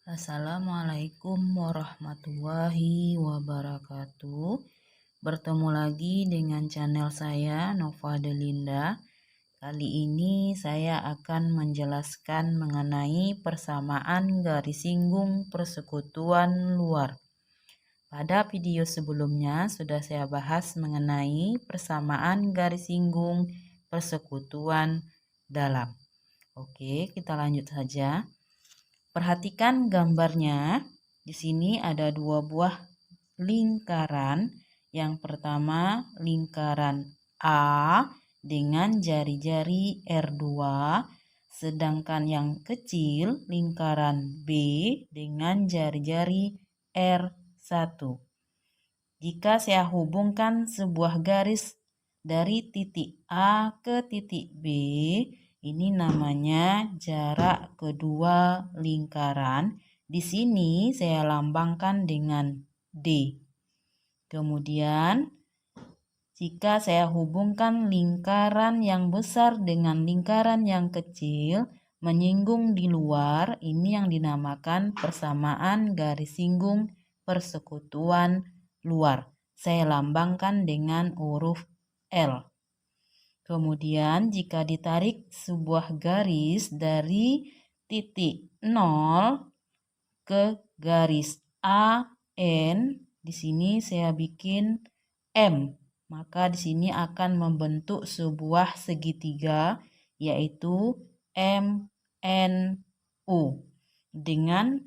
Assalamualaikum warahmatullahi wabarakatuh. Bertemu lagi dengan channel saya Nova Delinda. Kali ini saya akan menjelaskan mengenai persamaan garis singgung persekutuan luar. Pada video sebelumnya sudah saya bahas mengenai persamaan garis singgung persekutuan dalam. Oke, kita lanjut saja. Perhatikan gambarnya. Di sini ada dua buah lingkaran. Yang pertama lingkaran A dengan jari-jari R2, sedangkan yang kecil lingkaran B dengan jari-jari R1. Jika saya hubungkan sebuah garis dari titik A ke titik B, ini namanya jarak kedua lingkaran. Di sini saya lambangkan dengan D. Kemudian, jika saya hubungkan lingkaran yang besar dengan lingkaran yang kecil, menyinggung di luar, ini yang dinamakan persamaan garis singgung persekutuan luar. Saya lambangkan dengan huruf L. Kemudian jika ditarik sebuah garis dari titik 0 ke garis AN, di sini saya bikin M, maka di sini akan membentuk sebuah segitiga yaitu MNU. Dengan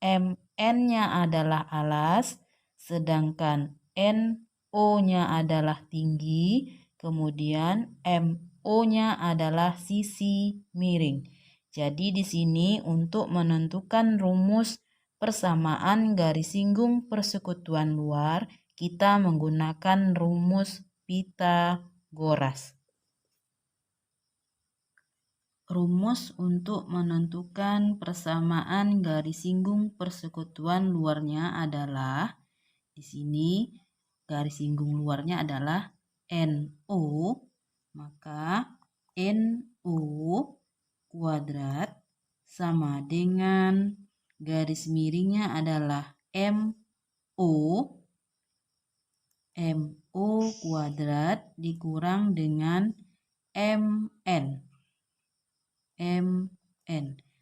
MN-nya adalah alas, sedangkan NO-nya adalah tinggi, kemudian MO-nya adalah sisi miring. Jadi di sini untuk menentukan rumus persamaan garis singgung persekutuan luar, kita menggunakan rumus Pythagoras. Rumus untuk menentukan persamaan garis singgung persekutuan luarnya adalah, di sini garis singgung luarnya adalah NO, maka NO kuadrat sama dengan garis miringnya adalah MO kuadrat dikurang dengan MN.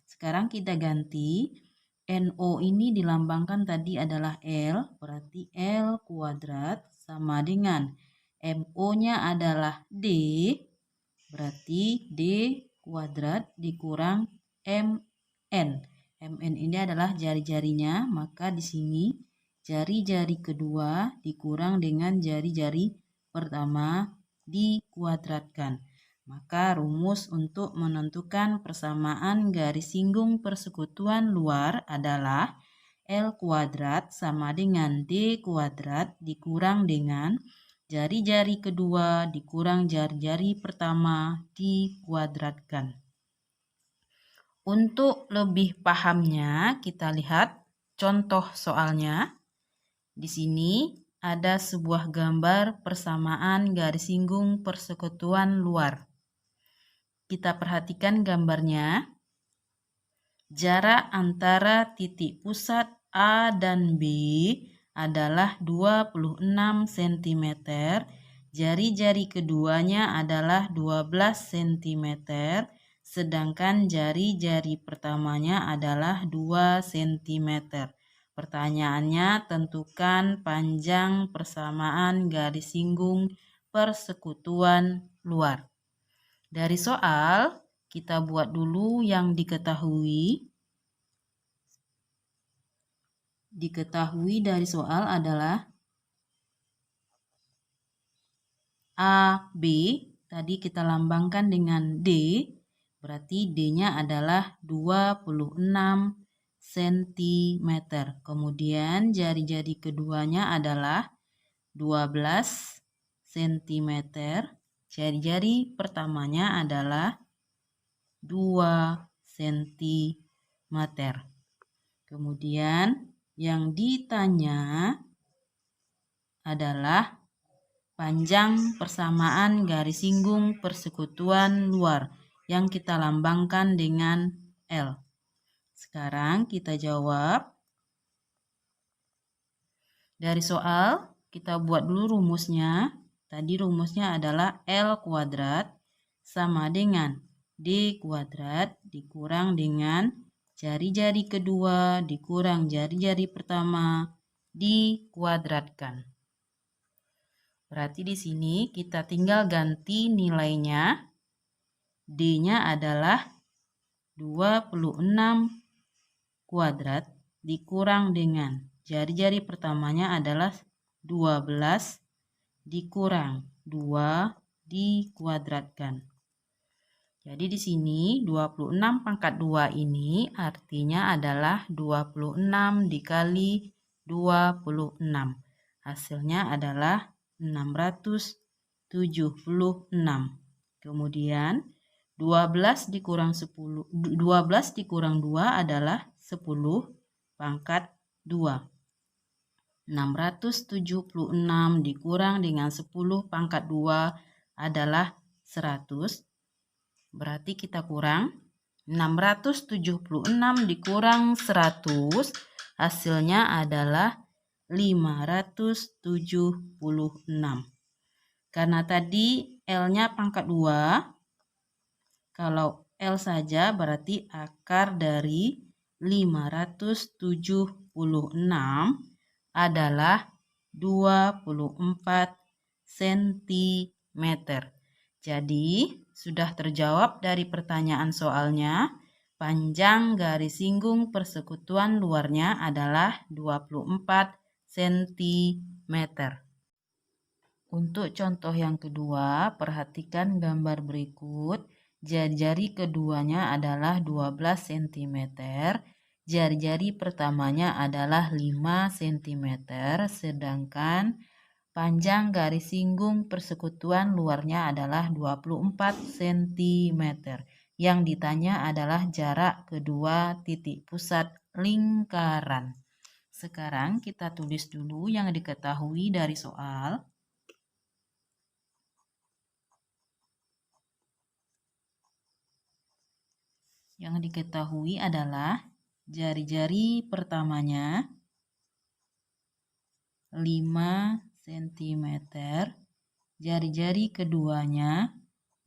Sekarang kita ganti. NO ini dilambangkan tadi adalah L, berarti L kuadrat sama dengan MO-nya adalah D, berarti D kuadrat dikurang MN. MN ini adalah jari-jarinya, maka di sini jari-jari kedua dikurang dengan jari-jari pertama dikuadratkan. Maka rumus untuk menentukan persamaan garis singgung persekutuan luar adalah L kuadrat sama dengan D kuadrat dikurang dengan jari-jari kedua dikurang jari-jari pertama dikuadratkan. Untuk lebih pahamnya, kita lihat contoh soalnya. Di sini ada sebuah gambar persamaan garis singgung persekutuan luar. Kita perhatikan gambarnya. Jarak antara titik pusat A dan B adalah 26 cm. Jari-jari keduanya adalah 12 cm. Sedangkan jari-jari pertamanya adalah 2 cm. Pertanyaannya, tentukan panjang persamaan garis singgung persekutuan luar. Dari soal, kita buat dulu yang diketahui. Diketahui dari soal adalah AB, tadi kita lambangkan dengan D, berarti D-nya adalah 26 cm. Kemudian jari-jari keduanya adalah 12 cm. Jari-jari pertamanya adalah 2 cm. Kemudian yang ditanya adalah panjang persamaan garis singgung persekutuan luar yang kita lambangkan dengan L. Sekarang kita jawab. Dari soal, kita buat dulu rumusnya. Tadi rumusnya adalah L kuadrat sama dengan D kuadrat dikurang dengan jari-jari kedua dikurang jari-jari pertama dikuadratkan. Berarti di sini kita tinggal ganti nilainya. D-nya adalah 26 kuadrat dikurang dengan jari-jari pertamanya adalah 12 dikurang 2 dikuadratkan. Jadi di sini 26 pangkat 2 ini artinya adalah 26 dikali 26. Hasilnya adalah 676. Kemudian 12 dikurang 2 adalah 10 pangkat 2. 676 dikurang dengan 10 pangkat 2 adalah 100. Berarti kita kurang 676 dikurang 100, hasilnya adalah 576. Karena tadi L-nya pangkat 2, kalau L saja berarti akar dari 576 adalah 24 cm. Jadi sudah terjawab dari pertanyaan soalnya. Panjang garis singgung persekutuan luarnya adalah 24 cm. Untuk contoh yang kedua, perhatikan gambar berikut. Jari-jari keduanya adalah 12 cm. Jari-jari pertamanya adalah 5 cm. Sedangkan panjang garis singgung persekutuan luarnya adalah 24 cm. Yang ditanya adalah jarak kedua titik pusat lingkaran. Sekarang kita tulis dulu yang diketahui dari soal. Yang diketahui adalah jari-jari pertamanya 5 cm, jari-jari keduanya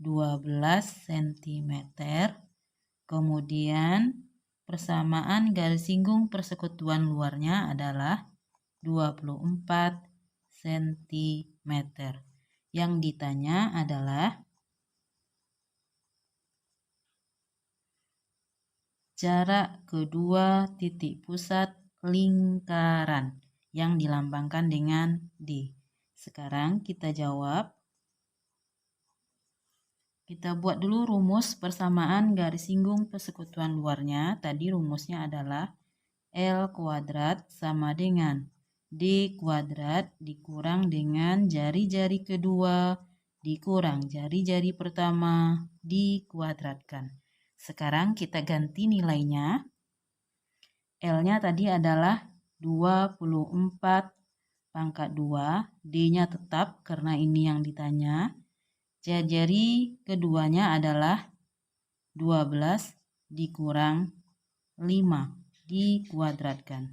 12 cm, kemudian persamaan garis singgung persekutuan luarnya adalah 24 cm. Yang ditanya adalah jarak kedua titik pusat lingkaran yang dilambangkan dengan D. Sekarang kita jawab. Kita buat dulu rumus persamaan garis singgung persekutuan luarnya. Tadi rumusnya adalah L kuadrat sama dengan D kuadrat dikurang dengan jari-jari kedua dikurang jari-jari pertama dikuadratkan. Sekarang kita ganti nilainya. L-nya tadi adalah 24 pangkat 2. D-nya tetap karena ini yang ditanya. Jari keduanya adalah 12 dikurang 5 dikuadratkan.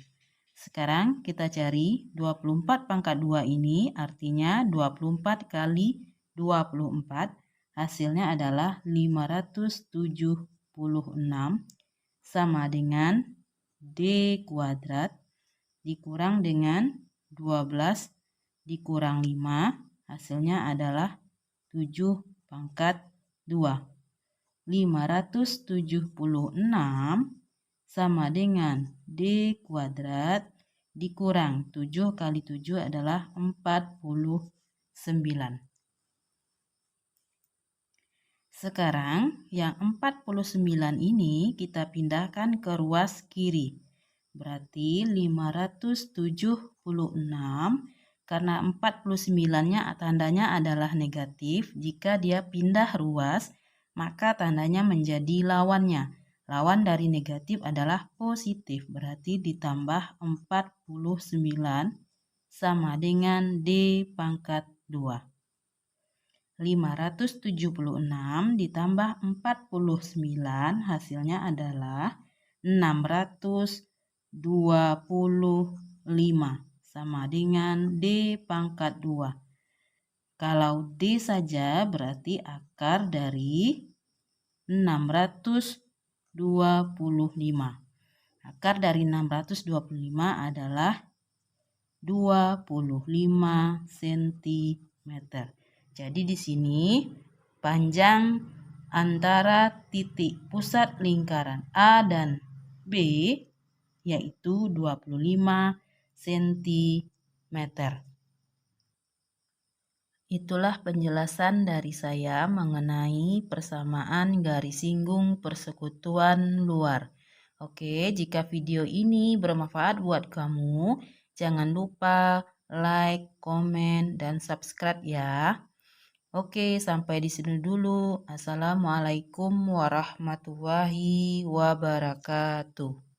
Sekarang kita cari 24 pangkat 2 ini artinya 24 kali 24. Hasilnya adalah 576 sama dengan D kuadrat dikurang dengan 12 dikurang 5. Hasilnya adalah 7 pangkat 2. 576 sama dengan D kuadrat dikurang 7 kali 7 adalah 49. Sekarang yang 49 ini kita pindahkan ke ruas kiri. Berarti 576 karena 49-nya tandanya adalah negatif. Jika dia pindah ruas, maka tandanya menjadi lawannya. Lawan dari negatif adalah positif. Berarti ditambah 49 sama dengan D pangkat 2. 576 ditambah 49 hasilnya adalah 625 sama dengan D pangkat 2. Kalau D saja berarti akar dari 625. Akar dari 625 adalah 25 cm. Jadi di sini panjang antara titik pusat lingkaran A dan B yaitu 25 cm. Itulah penjelasan dari saya mengenai persamaan garis singgung persekutuan luar. Oke, jika video ini bermanfaat buat kamu, jangan lupa like, komen, dan subscribe ya. Oke, sampai di sini dulu. Assalamualaikum warahmatullahi wabarakatuh.